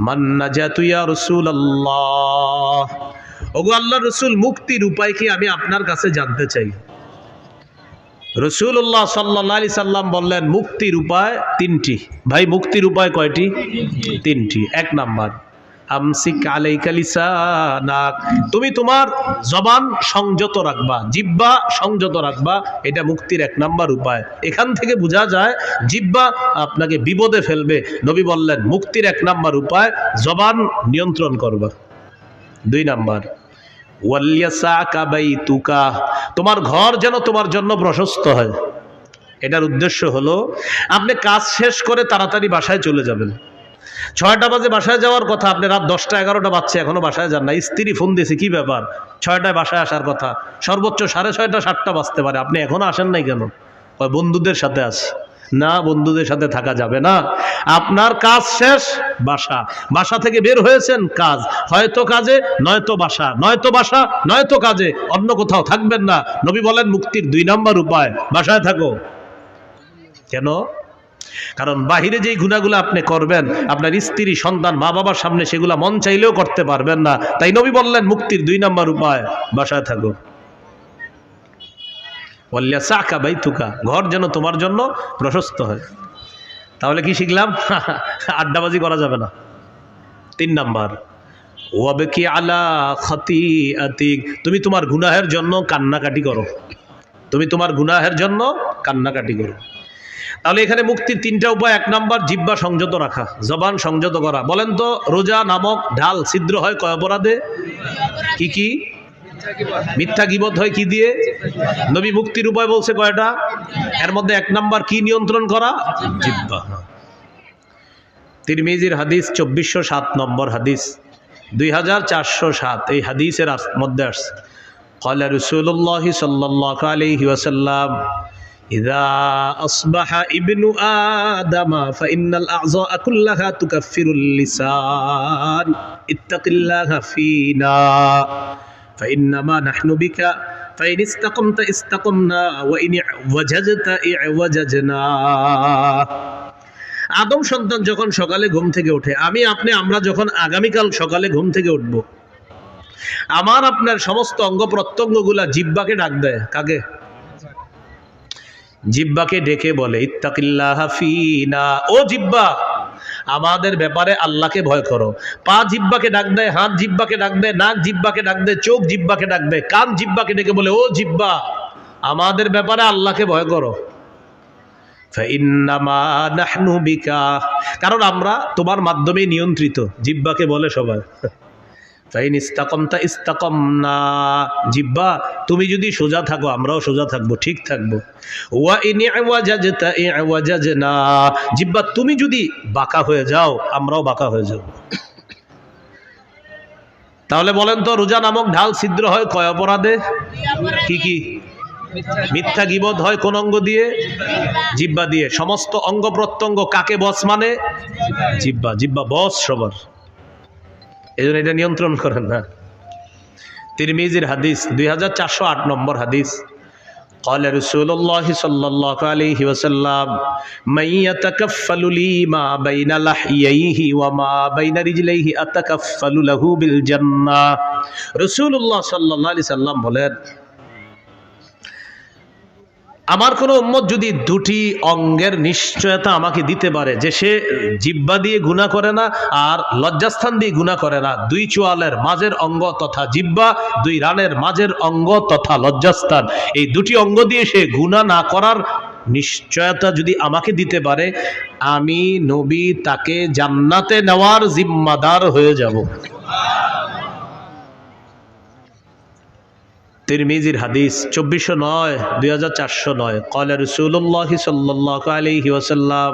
মান নাজাতু ইয়া রাসূলুল্লাহ। ওগো আল্লাহর রাসূল, মুক্তির উপায় কি আমি আপনার কাছে জানতে চাই। রাসূলুল্লাহ সাল্লাল্লাহু আলাইহি সাল্লাম বললেন, মুক্তির উপায় তিনটি। ভাই, মুক্তির উপায় কয়টি? তিনটি। এক নাম্বার, আমসিক আলাইকা লিসানাক, তুমি তোমার জবান সংযত রাখবা, জিহ্বা সংযত রাখবা। এটা মুক্তির এক নাম্বার উপায়। এখান থেকে বোঝা যায় জিহ্বা আপনাকে বিপদে ফেলবে। নবী বললেন মুক্তির এক নাম্বার উপায় জবান নিয়ন্ত্রণ করবা। দুই নাম্বার, ওয়ালিয়াসাকা বাইতুকা, তোমার ঘর যেন তোমার জন্য প্রশস্ত হয়। এটার উদ্দেশ্য হলো আপনি কাজ শেষ করে তাড়াতাড়ি বাসায় চলে যাবেন। 6টা বাজে বাসায় যাওয়ার কথা, আপনি রাত 10টা 11টা বাজছে এখনো বাসায় যান না। স্ত্রী ফোন দিয়েছে, কি ব্যাপার, 6টায় বাসায় আসার কথা, সর্বোচ্চ 6:30 7টা বাজতে পারে, আপনি এখনো আসেন নাই কেন? বন্ধুদের সাথে আছি। না, বন্ধুদের সাথে থাকা যাবে না। আপনার কাজ শেষ, বাসা, বাসা থেকে বের হয়েছেন কাজ, হয়তো কাজে নয়তো বাসা, নয়তো বাসা নয়তো কাজে, অন্য কোথাও থাকবেন না। নবী বলেন মুক্তির 2 নাম্বার উপায় বাসায় থাকো। কেন? কারণ বাহিরে যেই গুনাহগুলো আপনি করবেন, আপনার স্ত্রী সন্তান মা বাবার সামনে সেগুলা মন চাইলেও করতে পারবেন না। তাই নবী বললেন মুক্তির 2 নাম্বার উপায় বাসায় থাকো। ওয়ালিয়াসাকা বাইতুকা, ঘর যেন তোমার জন্য প্রশস্ত হয়। তাহলে কি শিখলাম? আড্ডাবাজি করা যাবে না। 3 নাম্বার, ওয়াবকি আলা খাতিআতিক, তুমি তোমার গুনাহের জন্য কান্নাকাটি করো। তুমি তোমার গুনাহের জন্য কান্নাকাটি করো। তাহলে এখানে মুক্তির 3টা উপায়। 1 নাম্বার, জিহ্বা সংযত রাখা, জবান সংযত করা। বলেন তো, রোজা নামক ঢাল ছিদ্র হয় কয় অপরাধে? কি কি? মিথ্যা গীবত হয় কি দিয়ে? নবী মুক্তির উপায় বলছে কয়টা? এর মধ্যে 1 নাম্বার কি নিয়ন্ত্রণ করা? জিহ্বা। তিরমিজির হাদিস 2407 নম্বর হাদিস, 2407 এই হাদিসের মধ্যে আসছে, ক্বালা রাসূলুল্লাহ সাল্লাল্লাহু আলাইহি ওয়াসাল্লাম, ইযা আসবাহা ইবনু আদম ফাইন্নাল আ'যাআ কুল্লাহা তুকাফফিরুল লিসান ইত্তাকিল্লাহা ফীনা ফাইন্নামা নাহনু বিকা ফাইন ইসতাকামতা ইসতাকামনা ওয়া ইন ওয়াজাজতা ইওয়াজাজনা। আদম সন্তান যখন সকালে ঘুম থেকে ওঠে, আমরা যখন আগামীকাল সকালে ঘুম থেকে উঠব, আমার আপনার সমস্ত অঙ্গ প্রত্যঙ্গগুলা জিহ্বাকে ডাক দেয়। কাকে? জিহ্বাকে ডেকে বলে ইত্তাকিল্লাহা ফীনা, ও জিহ্বা আমাদের ব্যাপারে আল্লাহকে ভয় করো। পা জিহ্বাকে ডাক দেয়, হাত জিহ্বাকে ডাক দেয়, নাক জিহ্বাকে ডাক দেয়, চোখ জিহ্বাকে ডাক দেয়, কান জিহ্বাকে ডেকে বলে ও জিহ্বা আমাদের ব্যাপারে আল্লাহকে ভয় করো। ফাইন্নামা নাহনু বিকা, কারণ আমরা তোমার মাধ্যমে নিয়ন্ত্রিত। জিহ্বাকে বলে সবাই। ফাইন ইস্তাকামতা ইস্তাকামনা, জিহ্বা তুমি যদি সোজা থাকো আমরাও সোজা থাকবো, ঠিক থাকবো। ওয়া ইন ইওয়াজাজতা ইওয়াজাজনা, জিহ্বা তুমি যদি বাঁকা হয়ে যাও আমরাও বাঁকা হয়ে যাব। তাহলে বলেন তো, রোজা নামক ঢাল ছিদ্র হয় কয় অপরাধে? কি কি? মিথ্যা গীবত হয় কোন অঙ্গ দিয়ে? জিহ্বা দিয়ে। সমস্ত অঙ্গ প্রত্যঙ্গ কাকে বস মানে? জিহ্বা। জিহ্বা বস সবার, এজন্য এটা নিয়ন্ত্রণ করেন না। তিরমিজির হাদিস 2408 নম্বর হাদিস, ক্বালা রাসূলুল্লাহ সাল্লাল্লাহু আলাইহি ওয়াসাল্লাম, মান ইয়াতাকাফফালু লি মা বাইনা লাহইয়াইহি ওয়া মা বাইনা রিজলাইহি আতাকাফফালু লাহু বিল জান্নাহ। রাসূলুল্লাহ সাল্লাল্লাহু আলাইহি সাল্লাম বলেন, আমার কোনো উম্মত যদি 2টি অঙ্গের নিশ্চয়তা আমাকে দিতে পারে যে সে জিহ্বা দিয়ে গুনাহ করে না আর লজ্জাস্থান দিয়ে গুনাহ করে না, 2 চোয়ালের মাঝের অঙ্গ তথা জিহ্বা, 2 রানের মাঝের অঙ্গ তথা লজ্জাস্থান, এই 2টি অঙ্গ দিয়ে সে গুনাহ না করার নিশ্চয়তা যদি আমাকে দিতে পারে, আমি নবী তাকে জান্নাতে নেওয়ার জিম্মাদার হয়ে যাব। তিরমিজির হাদিস 2409 2409, ক্বালা রাসূলুল্লাহ সাল্লাল্লাহু আলাইহি ওয়াসাল্লাম,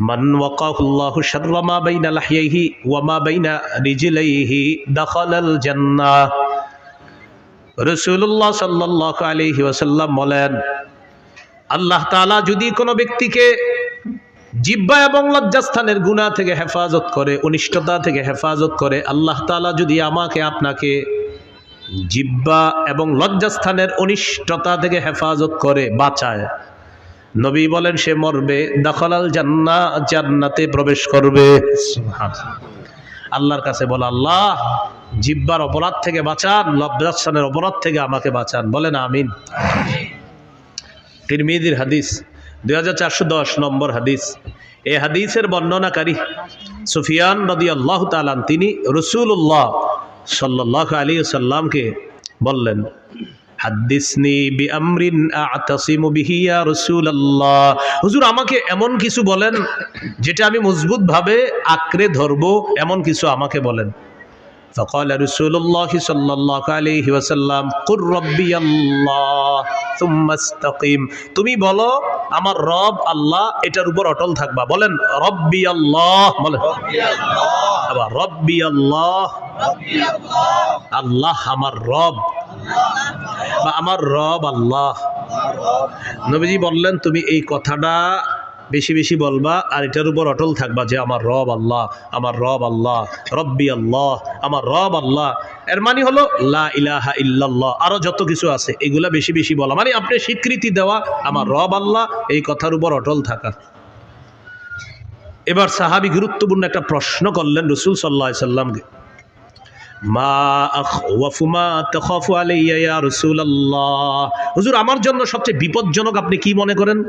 মান ওয়াকাহুল্লাহু শাররা মা বাইনা লাহইহি ওয়া মা বাইনা রিজলাইহি দাখালাল জান্নাহ। রাসূলুল্লাহ সাল্লাল্লাহু আলাইহি ওয়াসাল্লাম বলেন, আল্লাহ তাআলা যদি কোনো ব্যক্তিকে জিহ্বা এবং লজ্জাস্থানের গুনাহ থেকে হেফাজত করে, অনিষ্টতা থেকে হেফাজত করে, আল্লাহ তাআলা যদি আমাকে আপনাকে জিহ্বা এবং লজ্জাস্থানের অনিষ্টতা থেকে হেফাজত করে, বাঁচায়, নবী বলেন সে মরবে, দাখালাল জান্নাহ, জান্নাতে প্রবেশ করবে। সুবহানাল্লাহ। আল্লাহর কাছে বলো, আল্লাহ জিহ্বার অপরাধ থেকে বাঁচান, লজ্জাস্থানের অপরাধ থেকে আমাকে বাঁচান। বলেন আমিন। তিরমিজির হাদিস 2410 নম্বর হাদিস। এই হাদিসের বর্ণনাকারী সুফিয়ান রাদিয়াল্লাহু তাআলা তিনি রাসূলুল্লাহ সাল্লাল্লাহু আলাইহি ওয়াসাল্লামকে বললেন, হাদ্দিসনি বিআমরিন আ'তাসিমু বিহি ইয়া রাসূলুল্লাহ, হুজুর আমাকে এমন কিছু বলেন যেটা আমি মজবুতভাবে আঁকড়ে ধরবো, এমন কিছু আমাকে বলেন। فقال رسول الله صلى الله عليه وسلم قل ربي الله ثم استقيم, তুমি বলো আমার রব আল্লাহ, এটার উপর অটল থাকবা। বলেন রব্বি আল্লাহ, বলেন আবার রব্বি আল্লাহ, আল্লাহ আমার রব বা আমার রব আল্লাহ। নবীজি বললেন তুমি এই কথাটা বেশি বেশি বলবা আর এটার উপর অটল থাকবা যে আমার রব আল্লাহ, আমার রব আল্লাহ, রব্বি আল্লাহ, আমার রব আল্লাহ। এর মানে হলো লা ইলাহা ইল্লাল্লাহ, আরো যত কিছু আছে এগুলা বেশি বেশি বলা, মানে আপনি স্বীকৃতি দেওয়া আমার রব আল্লাহ, এই কথার উপর অটল থাকা। এবার সাহাবী গুরুত্বপূর্ণ একটা প্রশ্ন করলেন রাসূল সাল্লাল্লাহু আলাইহি সাল্লামকে, মা আখওয়াফু মা তাখাফু আলাইয়া ইয়া রাসূলুল্লাহ, হুজুর আমার জন্য সবচেয়ে বিপজ্জনক আপনি কি মনে করেন?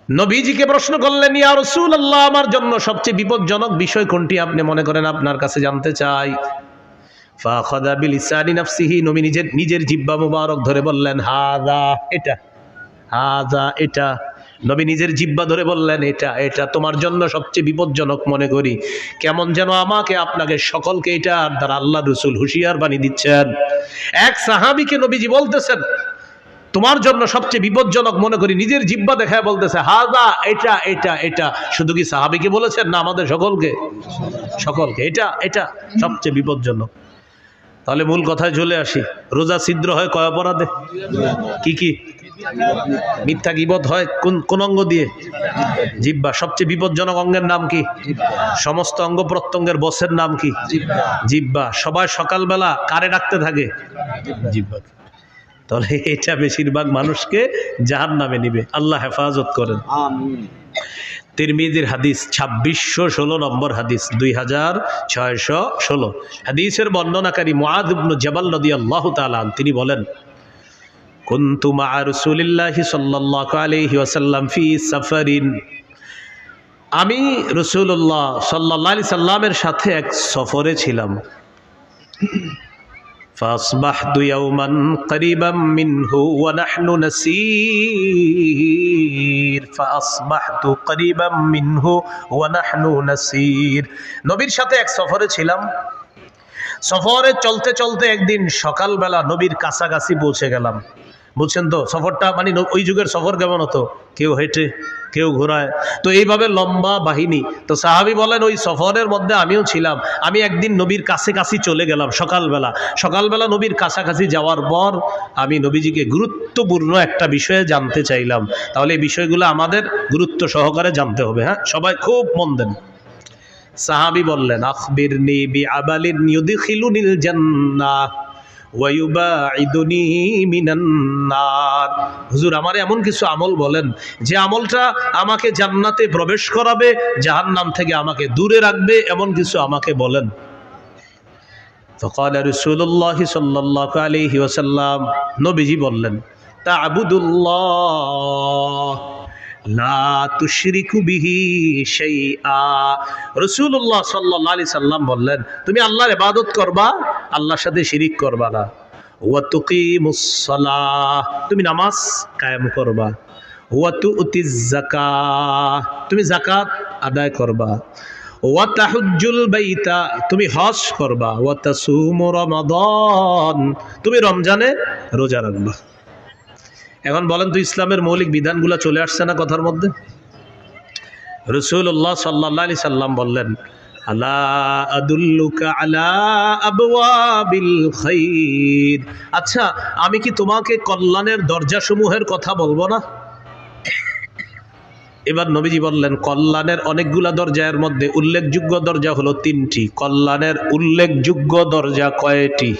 নবীজিকে প্রশ্ন করলেন, ইয়া রাসূলুল্লাহ আমার জন্য সবচেয়ে বিপজ্জনক বিষয় কোনটি আপনি মনে করেন, আপনার কাছে জানতে চাই। ফাখাযা বিলিসানি নাফসিহি, নবী নিজের জিহ্বা মুবারক ধরে বললেন হাযা, এটা, হাযা এটা। নবী নিজের জিহ্বা ধরে বললেন এটা, এটা তোমার জন্য সবচেয়ে বিপজ্জনক মনে করি। কেমন যেন আমাকে আপনাকে সকলকে এটার দ্বারা আল্লাহ রাসূল হুঁশিয়ার বাণী দিচ্ছেন। এক সাহাবীকে নবীজি বলতেছেন তোমার জন্য সবচেয়ে বিপজ্জনক মনে করি, নিজের জিহ্বা দেখায় বলতেছে হাযা, এটা এটা এটা। শুধু কি সাহাবীকে বলেছেন না আমাদের সকলকে? সকলকে, এটা এটা সবচেয়ে বিপজ্জনক। তাহলে মূল কথায় চলে আসি, রোজা ছিদ্র হয় কয় অপরাধে? কি কি? মিথ্যা গীবত হয় কোন অঙ্গ দিয়ে? জিহ্বা। সবচেয়ে বিপজ্জনক অঙ্গের নাম কি? সমস্ত অঙ্গ প্রত্যঙ্গের বসের নাম কি? জিহ্বা। সবাই সকালবেলা কারে ডাকতে থাকে? জিহ্বা। তাহলে এটা বেশিরভাগ মানুষকে জাহান্নামে নিবে, আল্লাহ হেফাজত করেন। তিরমিজির হাদিস 2616 নম্বর হাদিস, 2616 হাদিসের বর্ণনাকারী মুআয ইবনে জাবাল রাদিয়াল্লাহু তাআলা তিনি বলেন, কুনতু মা রাসূলিল্লাহি সাল্লাল্লাহু আলাইহি ওয়াসাল্লাম ফি সাফারিন, আমি রাসূলুল্লাহ সাল্লাল্লাহু আলাইহি সাল্লামের সাথে এক সফরে ছিলাম। فأصبحت يوما قريبا منه ونحن نسير فأصبحت قريبا منه ونحن نسير, নবীর সাথে এক সফরে ছিলাম। সফরে চলতে চলতে একদিন সকালবেলা নবীর কাছাকাছি পৌঁছে গেলাম। বুঝছেন তো সফরটা, মানে ওই যুগের সফর কেমন হতো? কেউ হেঁটে, কেউ ঘোড়ায়, তো এইভাবে লম্বা বাহিনী। তো সাহাবী বলেন ওই সফরের মধ্যে আমিও ছিলাম। আমি একদিন নবীর কাছাকাছি চলে গেলাম সকালবেলা। সকালবেলা নবীর কাছাকাছি যাওয়ার পর আমি নবীজিকে গুরুত্বপূর্ণ একটা বিষয়ে জানতে চাইলাম। তাহলে এই বিষয়গুলো আমাদের গুরুত্ব সহকারে জানতে হবে। হ্যাঁ, সবাই খুব মন দেন। সাহাবী বললেন, আখবিরনি বিআমালিন ইউদখিলুনিল জান্নাহ ওয়া ইউবাঈদুনি মিনান নার, হুজুর আমার এমন কিছু আমল বলেন যে আমলটা আমাকে জান্নাতে প্রবেশ করাবে, জাহান্নাম থেকে আমাকে দূরে রাখবে, এমন কিছু আমাকে বলেন। ফাকালা রাসূলুল্লাহ সাল্লাল্লাহু আলাইহি ওয়াসাল্লাম, নবীজি বললেন, তা'বুদুল্লাহ লা তুশরিকু বিহি শাইআ। রাসূলুল্লাহ সাল্লাল্লাহু আলাইহি সাল্লাম বললেন, তুমি আল্লাহর ইবাদত করবা, আল্লাহর সাথে শিরিক করবা না। ওয়া তুকিমুস সালাহ, তুমি নামাজ কায়েম করবা। ওয়া তুতিজ যাকাত, তুমি যাকাত আদায় করবা। ওয়া তাহুজ্জুল বাইতা, তুমি হজ করবা। ওয়া তাসুমু রমাদান, তুমি রমজানে রোজা রাখবা। এখন বলেন তো ইসলামের মৌলিক বিধানগুলো চলে আসছে না কথার মধ্যে? রাসূলুল্লাহ সাল্লাল্লাহু আলাইহি সাল্লাম বললেন, আলা আদুল্লুকা আলা আবওয়াবিল খাইর, আচ্ছা আমি কি তোমাকে কল্যাণের দরজাসমূহের কথা বলবো না? এবার নবীজি বললেন, কল্যাণের অনেকগুলা দরজা, এর মধ্যে উল্লেখযোগ্য দরজা হলো 3টি। কল্যাণের উল্লেখযোগ্য দরজা কয়টি?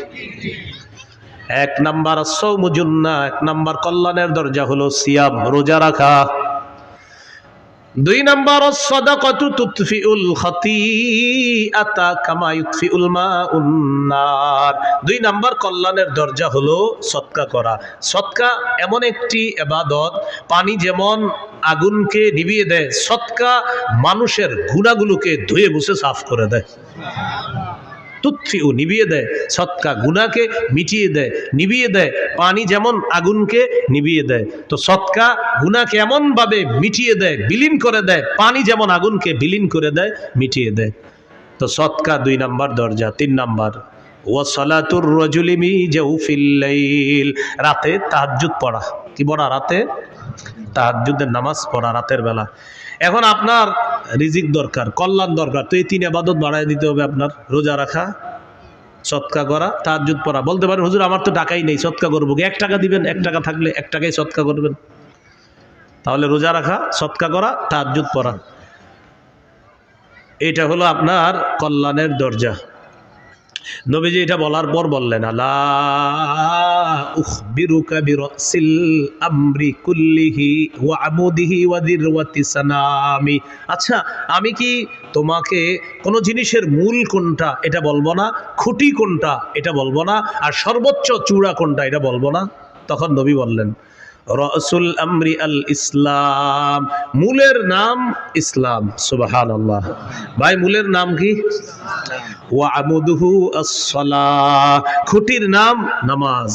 1 নাম্বার সাওমু, 1 নাম্বার কল্যাণের দরজা হলো সিয়াম, রোজা রাখা। দুই নাম্বার সাদাকাতু তুতফিউল খাতিআতা কামা ইউতফিউল মাউন নার। দুই নাম্বার কল্যাণের দরজা হলো সদকা করা। সদকা এমন একটি ইবাদত, পানি যেমন আগুনকে নিভিয়ে দেয়, সদকা মানুষের গুনাহগুলোকে ধুয়ে মুছে সাফ করে দেয়। তুতফিউ নিভিয়ে দেয়, সদকা গুনাহকে মিটিয়ে দেয়, নিভিয়ে দেয়। পানি যেমন আগুনকে নিভিয়ে দেয়, তো সদকা গুনাহকে এমন ভাবে মিটিয়ে দেয়, বিলীন করে দেয়, পানি যেমন আগুনকে বিলীন করে দেয়, মিটিয়ে দেয়। তো সদকা দুই নাম্বার দরজা। তিন নাম্বার ওয়া সালাতুর রাজুলি মি জাওফিল লাইল, রাতে তাহাজ্জুদ পড়া। কি পড়া? রাতে তাহাজ্জুদের নামাজ পড়া রাতের বেলা। এখন আপনার রিজিক দরকার, কল্যাণ দরকার, তো এই তিন ইবাদত বাড়ায় দিতে হবে আপনার। রোজা রাখা, সদকা করা, তাহাজ্জুদ পড়া। বলতে পারেন হুজুর আমার তো টাকাই নেই, সদকা করবো কি? 1 টাকা দিবেন, 1 টাকা থাকলে 1 টাকায় সদকা করবেন। তাহলে রোজা রাখা, সদকা করা, তাহাজ্জুদ পড়া, এটা হলো আপনার কল্যাণের দরজা। নবীজি এটা বলার পর বললেন, আলা উখবিরুকা বিরাসিল আমরি কুল্লিহি ওয়া আমুদিহি ওয়া দিরওয়াতি সানামি। আচ্ছা, আমি কি তোমাকে কোনো জিনিসের মূল কোনটা এটা বলবো না, খুঁটি কোনটা এটা বলবো না, আর সর্বোচ্চ চূড়া কোনটা এটা বলবো না? তখন নবী বললেন, রাসুল আমরি আল ইসলাম, মূলের নাম ইসলাম। সুবহানাল্লাহ। ভাই মূলের নাম কি? ওয়া আমুদুহু আস-সালাহ, খুঁটির নাম নামাজ।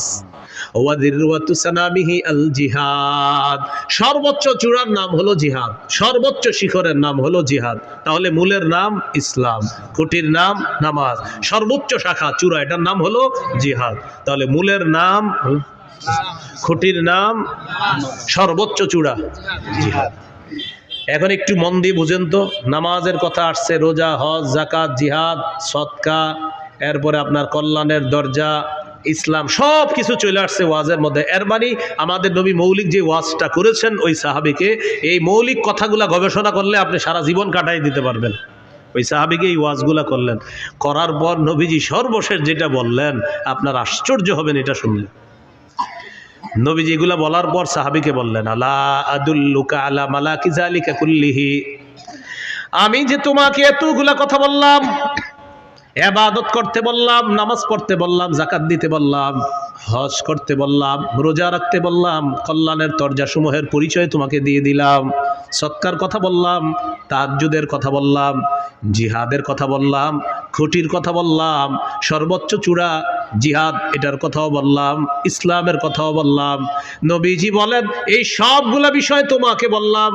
ওয়া দিরওয়াতু সানামিহি আল জিহাদ, সর্বোচ্চ চূড়ার নাম হলো জিহাদ, সর্বোচ্চ শিখরের নাম হলো জিহাদ। তাহলে মূলের নাম ইসলাম, খুঁটির নাম নামাজ, সর্বোচ্চ শাখা চূড়া এটার নাম হলো জিহাদ। তাহলে মূলের নাম, খুঁটির নাম, সর্বোচ্চ চূড়া জিহাদ। এখন একটু মন দিয়ে বুঝেন তো, নামাজের কথা আসছে, রোজা, হজ, যাকাত, জিহাদ, সদকা, এরপরে আপনার কল্যাণের দরজা, ইসলাম, সব কিছু চলে আসছে ওয়াজের মধ্যে। এর মানে আমাদের নবী মৌলিক যে ওয়াজটা করেছেন ওই সাহাবীকে, এই মৌলিক কথাগুলা গবেষণা করলে আপনি সারা জীবন কাটাই দিতে পারবেন। ওই সাহাবীকে এই ওয়াজগুলা করলেন, করার পর নবীজি সর্বশেষ যেটা বললেন, আপনার আশ্চর্য হবেন এটা শুনলে। নবীজি এগুলা বলার পর সাহাবীকে বললেন, আলা আদুল্লুকা আলা মালাকি যালিকা কুল্লিহি, আমি যে তোমাকে এতগুলা কথা বললাম, ইবাদত করতে বললাম, নামাজ পড়তে বললাম, যাকাত দিতে বললাম, হজ করতে বললাম, রোজা রাখতে বললাম, কল্যাণের দরজাসমূহের পরিচয় তোমাকে দিয়ে দিলাম, সদকার কথা বললাম, তাহাজ্জুদের কথা বললাম, জিহাদের কথা বললাম, খুঁটির কথা বললাম, সর্বোচ্চ চূড়া জিহাদ এটার কথাও বললাম, ইসলামের কথাও বললাম। নবীজি বলেন, এই সবগুলা বিষয় তোমাকে বললাম,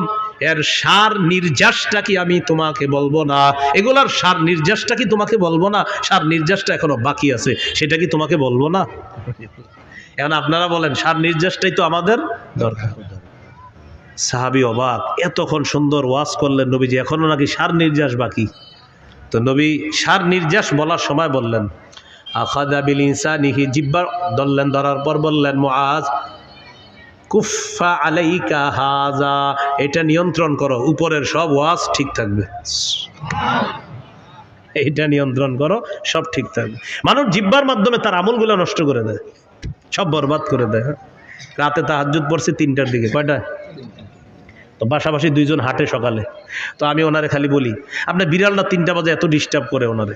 এর সার নির্যাসটা কি আমি তোমাকে বলবো না? এগুলার সার নির্যাসটা কি তোমাকে বলবো না? সার নির্যাসটা এখনো বাকি আছে, সেটা কি তোমাকে বলবো না? এখন আপনারা বলেন, সার নির্যাসটাই তো আমাদের দরকার। সাহাবী অবাক, এতক্ষণ সুন্দর ওয়াজ করলেন নবীজি, এখনো নাকি সার নির্যাস বাকি। তো নবী সার নির্যাস বলার সময় বললেন, আখাযা বিল ইনসানিহি, জিহ্বা ধরলেন, ধরার পর বললেন, মুআজ কুফা আলাইকা হাযা, এটা নিয়ন্ত্রণ করো, উপরের সব ওয়াজ ঠিক থাকবে। এটা নিয়ন্ত্রণ করো, সব ঠিক থাকবে। মানুষ জিহ্বার মাধ্যমে তার আমলগুলো নষ্ট করে দেয়, সব বরবাদ করে দেয়। রাতে তাহাজ্জুদ পড়ছে 3টার দিকে, কয়টা? তো পাশাপাশি 2 জন হাঁটে সকালে, তো আমি ওনারে খালি বলি, আপনার বিড়ালটা 3টা বাজে এত ডিস্টার্ব করে ওনারে।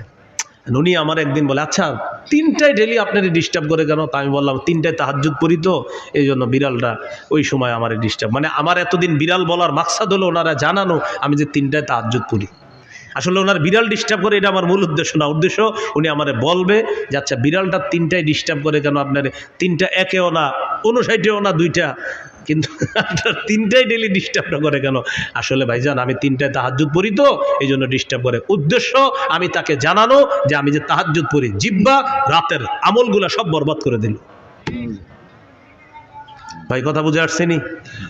উনি আমার একদিন বলে, আচ্ছা 3টায় ডেলি আপনার ডিস্টার্ব করে কেন? তা আমি বললাম, 3টায় তাহাজ্জুদ পড়ি তো, এই জন্য বিড়ালটা ওই সময় আমার ডিস্টার্ব। মানে আমার এতদিন বিড়াল বলার মাকসাদ হলো ওনারা জানানো আমি যে 3টায় তাহাজ্জুদ পড়ি। আসলে ওনার বিড়াল ডিস্টার্ব করে এটা আমার মূল উদ্দেশ্য না। উদ্দেশ্য উনি আমারে বলবে যে আচ্ছা বিড়ালটা 3টায় ডিস্টার্ব করে কেন আপনার? 3টা একেও না, 59ও না, 2টা, কিন্তু আপনার 3টায় ডেলি ডিস্টার্বটা করে কেন? আসলে ভাইজান আমি 3টায় তাহাজ্জুদ পড়ি তো, এই জন্য ডিস্টার্ব করে। উদ্দেশ্য আমি তাকে জানানো যে আমি যে তাহাজ্জুদ পড়ি, জিহ্বা রাতের আমলগুলা সব বরবাদ করে দিল। ভাই কথা বুঝে আসছেনি?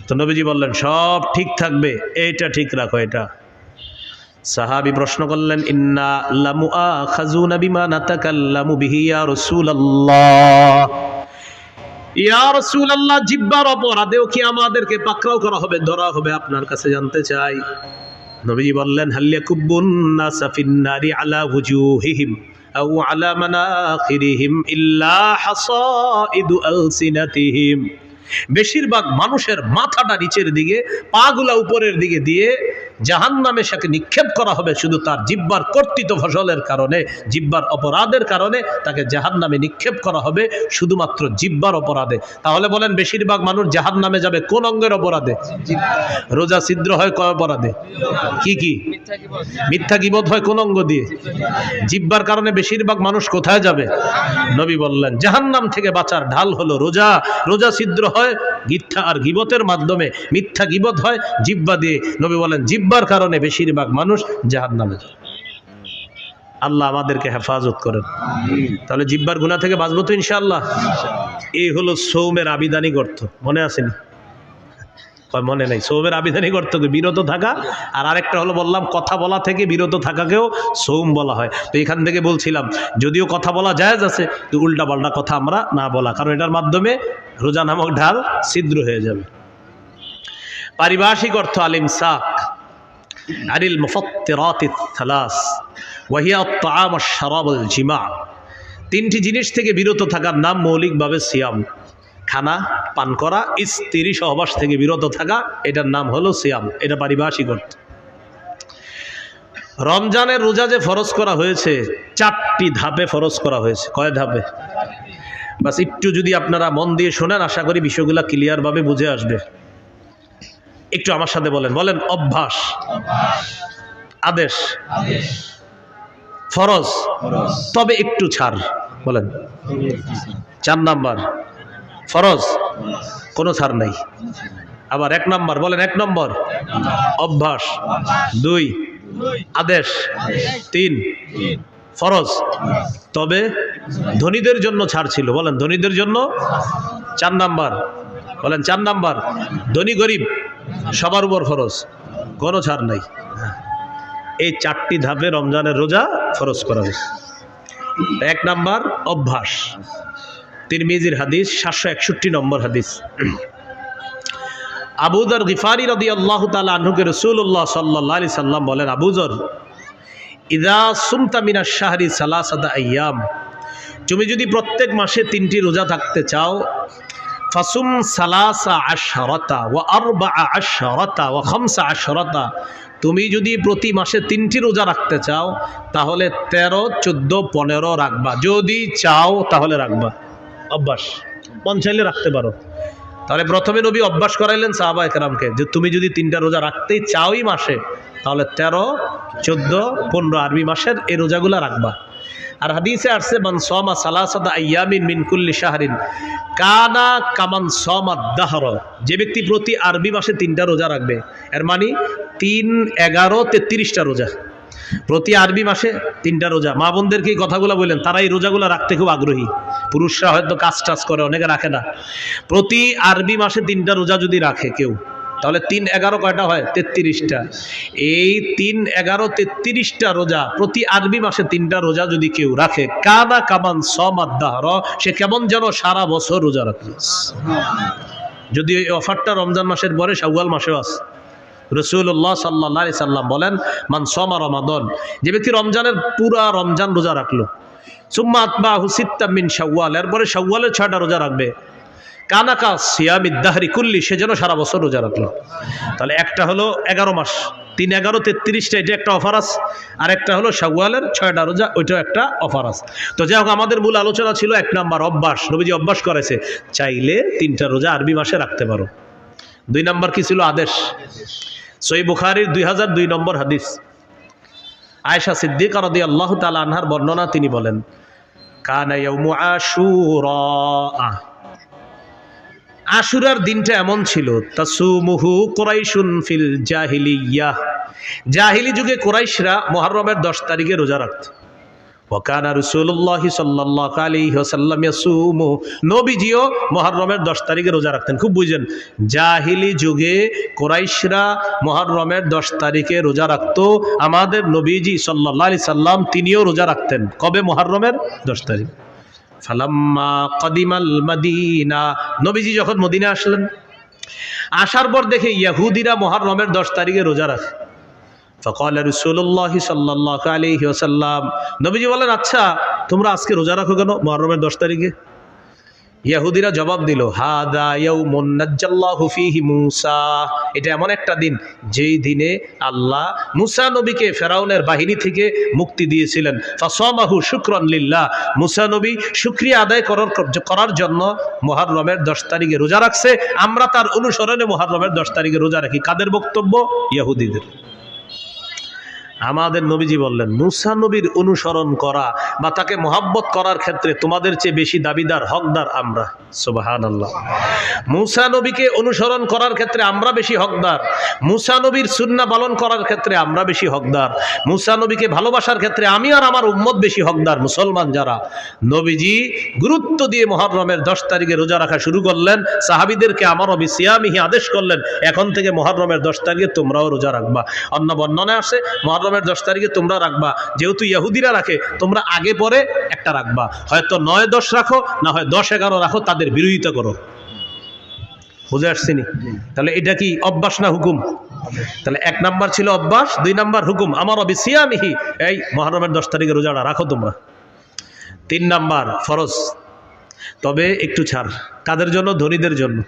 তো নবীজি বললেন সব ঠিক থাকবে, এটা ঠিক রাখো। এটা সাহাবী প্রশ্ন করলেন, ইন্না লামুআখাযুনা বিমা নাতাকাল্লামু বিহি ইয়া রাসূলুল্লাহ, ইয়া রাসূলুল্লাহ, জিহ্বার অপরাধেও কি আমাদেরকে পাকড়াও করা হবে, ধরা হবে? আপনার কাছে জানতে চাই। নবীজি বললেন, হাল ইয়াকুব্বুন নাসা ফিন নারি আলা ওয়ুজুহিহিম আও আলা মানাখিরিহিম ইল্লা হাসাইদু আলসিনাতিহিম, বেশিরভাগ মানুষের মাথাটা নিচের দিকে, পাগুলা উপরের দিকে দিয়ে জাহান্নামে সেকে নিক্ষেপ করা হবে শুধু তার জিহ্বার কর্তৃত্ব ফসলের কারণে, জিহ্বার অপরাধের কারণে তাকে জাহান্নামে নিক্ষেপ করা হবে শুধুমাত্র জিহ্বার অপরাধে। তাহলে বলেন বেশিরভাগ মানুষ জাহান্নামে যাবে কোন অঙ্গের অপরাধে? রোজা ছিদ্র হয় কয় অপরাধে? কি কি? মিথ্যা গীবত হয় কোন অঙ্গ দিয়ে? জিহ্বার কারণে বেশিরভাগ মানুষ কোথায় যাবে? নবী বললেন জাহান্নাম থেকে বাঁচার ঢাল হলো রোজা। রোজা ছিদ্র হয় মিথ্যা আর গীবতের মাধ্যমে, মিথ্যা গীবত হয় জিহ্বা দিয়ে। নবী বলেন জিহ্বার কারণে বেশিরভাগ মানুষ জাহান্নামে যায়। আল্লাহ আমাদেরকে হেফাজত করেন। তাহলে জিহ্বার গুনাহ থেকে বাঁচবো তো ইনশাআল্লাহ। এই হলো সৌমের আবিধানিক অর্থ। মনে আসেনি? মনে নাই? সৌমের আবিধানিক অর্থ বিরত থাকা, আর আরেকটা হলো বললাম কথা বলা থেকে বিরত থাকাকেও সৌম বলা হয়। তো এখান থেকে বলছিলাম যদিও কথা বলা জায়েজ আছে, তো উল্টা পাল্টা কথা আমরা না বলা, কারণ এটার মাধ্যমে রোজা নামক ঢাল ছিদ্র হয়ে যাবে। পারিভাষিক অর্থ আল ইমসাক আনিল মুফাত্তিরাতিস সালাস ওয়া হিয়া আত-তাআম ওয়াশ-শারাব ওয়াল-জিমা। তিনটি জিনিস থেকে বিরত থাকার নাম মৌলিকভাবে সিয়াম। খানা পান করা, স্ত্রী সহবাস থেকে বিরত থাকা, এটার নাম হলো সিয়াম। এটা পারিভাষিক অর্থ। রমজানের রোজা যে ফরজ করা হয়েছে 4টি ধাপে ফরজ করা হয়েছে। কয় ধাপে? বাস একটু যদি আপনারা মন দিয়ে শোনেন আশা করি বিষয়গুলো ক্লিয়ার ভাবে বুঝে আসবে। একটু আমার সাথে বলেন। বলেন অভ্যাস, আদেশ, ফরজ, তবে একটু ছাড়। বলেন 4 নাম্বার ফরজ, কোনো ছাড় নাই। আবার 1 নাম্বার, বলেন 1 নম্বর অভ্যাস, 2 আদেশ, 3 ফরজ, তবে ধনীদের জন্য ছাড় ছিল। বলেন ধনীদের জন্য। 4 নাম্বার, বলেন 4 নাম্বার ধনী গরিব সবার উপর ফরজ, কোনো ছাড় নাই। এই 4টি ধাপে রমজানের রোজা ফরজ করা হয়েছে। 1 নাম্বার অভ্যাস, তিরমিজির হাদিস, 761 নম্বর হাদিস। আবু যর গিফারি রাদিয়াল্লাহু তাআলা আনহুকে রাসূলুল্লাহ সাল্লাল্লাহু আলাইহি সাল্লাম বলেন, আবু যর ইযা সুমতা মিনাশ শাহরি সালাসাতা আইয়াম, তুমি যদি প্রত্যেক মাসে 3টি রোজা থাকতে চাও, ফাসুম সালাসা আশরাতা ওয়া আরবাআ আশরাতা ওয়া খামসা আশরাতা, তুমি যদি প্রতি মাসে 3টি রোজা রাখতে চাও তাহলে 13, 14, 15 রাখবা। যদি চাও তাহলে রাখবা। অভ্যাস, মন চাইলে রাখতে পারো। তাহলে প্রথমে নবী অভ্যাস করাইলেন সাহাবায়ে কেরামকে যে তুমি যদি 3টা রোজা রাখতেই চাওই মাসে, তাহলে 13, 14, 15 আরবি মাসের এই রোজাগুলো রাখবা। আর হাদিসে আসছে মান সামা সালাসাতা আইয়ামিন মিন কুল্লি শাহরিন কানা কামান সামা দাহর, যে ব্যক্তি প্রতি আরবি মাসে 3টা রোজা রাখবে, এর মানে 3, 11, 33টা রোজা। প্রতি আরবি মাসে 3টা রোজা। মা বোনদেরকে এই কথাগুলো বললেন, তারা এই রোজাগুলো রাখতে খুব আগ্রহী। পুরুষরা হয়তো কাজ টাজ করে, অনেকে রাখে না। প্রতি আরবি মাসে 3টা রোজা যদি রাখে কেউ, তাহলে 3, 11 কয়টা হয়? 33টা। এই 3, 11, 33টা রোজা, প্রতি আরবি মাসে 3টা রোজা যদি কেউ রাখে, কানা কামান সামাদ দাহর, সে কেমন যেন সারা বছর রোজা রাখে। যদি এই অফারটা রমজান মাসের পরে শাওয়াল মাসেও আছে। রাসূলুল্লাহ সাল্লাল্লাহু আলাইহি সাল্লাম বলেন, মান সামা রমাদান, যে ব্যক্তি রমজানের পুরা রমজান রোজা রাখলো, সুম্মা আতবাহু সিত্তাম মিন শাওয়াল, এরপরে শাওয়ালের 6টা রোজা রাখবে, কানাকা সিয়ামিদ দাহরি কুল্লি, সে যেন সারা বছর রোজা রাখলো। তাহলে একটা হলো 11 মাস, 3, 11, 33টা, এটা একটা অফার আছে। আর একটা হলো শাওয়ালের 6টা রোজা, ওইটাও একটা অফার আছে। তো যাই হোক, আমাদের মূল আলোচনা ছিল 1 নাম্বার অভ্যাস। নবীজি অভ্যাস করেছে, চাইলে 3টা রোজা আরবি মাসে রাখতে পারো। 2 নাম্বার কি ছিল? আদেশ। সহিহ বুখারীর 2002 নম্বর হাদিস, আয়েশা সিদ্দিকা রাদিয়াল্লাহু তাআলা আনহার বর্ণনা, তিনি বলেন, কানা ইয়াউমু আশুরা, আশুরার দিনটা এমন ছিল, তাসুমুহু কুরাইশুন ফিল জাহিলিয়াহ, জাহিলি যুগে কুরাইশরা মুহররমের 10 তারিখে রোজা রাখত। ওয়া কানা রাসূলুল্লাহ সাল্লাল্লাহু আলাইহি ওয়াসাল্লাম ইয়াসুমু, নবীজিও মুহররমের 10 তারিখে রোজা রাখতেন। খুব বুঝেন, জাহিলি যুগে কুরাইশরা মুহররমের 10 তারিখে রোজা রাখতো। আমাদের নবীজি সাল্লাল্লাহু আলাইহি সাল্লাম তিনিও রোজা রাখতেন। কবে? মুহররমের 10 তারিখ। ফালাম্মা কাদিমাল মাদিনা, নবীজি যখন মদিনা আসলেন, আসার পর দেখে ইহুদিরা মুহররমের 10 তারিখে রোজা রাখে। ফাকালা রাসূলুল্লাহ সাল্লাল্লাহু আলাইহি ওয়াসাল্লাম, নবীজি বলেন, আচ্ছা তোমরা আজকে রোজা রাখো কেন মুহররমের 10 তারিখে? ইহুদিরা জবাব দিল, হাদা ইয়াউমুন নাজ্জাল্লাহু ফীহি মূসা, এটা এমন একটা দিন যেই দিনে আল্লাহ মূসা নবীকে ফেরাউনের বাহিনী থেকে মুক্তি দিয়েছিলেন। ফাসামাহু শুকরান লিল্লাহ, মূসা নবী শুকরিয়া আদায় করার জন্য মুহররমের 10 তারিখে রোজা রাখছে। আমরা তার অনুসরণে মুহররমের 10 তারিখে রোজা রাখি। কাদের বক্তব্য? ইহুদিদের। আমাদের নবীজি বললেন, মূসা নবীর অনুসরণ করা বা তাকে মহাব্বত করার ক্ষেত্রে তোমাদের চেয়ে বেশি দাবিদার, হকদার আমরা। সুবহানাল্লাহ। মূসা নবীকে অনুসরণ করার ক্ষেত্রে আমরা বেশি হকদার, মূসা নবীর সুন্নাহ পালন করার ক্ষেত্রে আমরা বেশি হকদার, মূসা নবীকে ভালোবাসার ক্ষেত্রে আমি আর আমার উম্মত বেশি হকদার। মুসলমান যারা, নবীজি গুরুত্ব দিয়ে মুহররমের 10 তারিখে রোজা রাখা শুরু করলেন। সাহাবীদেরকে আমারও বিসিয়ামিহি আদেশ করলেন, এখন থেকে মুহররমের 10 তারিখে তোমরাও রোজা রাখবা। অন্য বর্ণনায় আসে মুহররমের 10 তারিখে তোমরা রাখবা, যেহেতু ইহুদিরা রাখে তোমরা আগে পরে একটা রাখবা, হয়তো 9-10 রাখো, না হয় 10-11 রাখো, তাদের বিরোধিতা করো। বুঝে আসছিনি? তাহলে এটা কি অভ্যাস না হুকুম? তাহলে 1 নাম্বার ছিল অভ্যাস, 2 নাম্বার হুকুম। আমারও বিসিয়ামিহি, এই মুহররমের 10 তারিখে রোজাটা রাখো তোমরা। 3 নাম্বার ফরজ, তবে একটু ছাড়। কাদের জন্য? ধনীদের জন্য।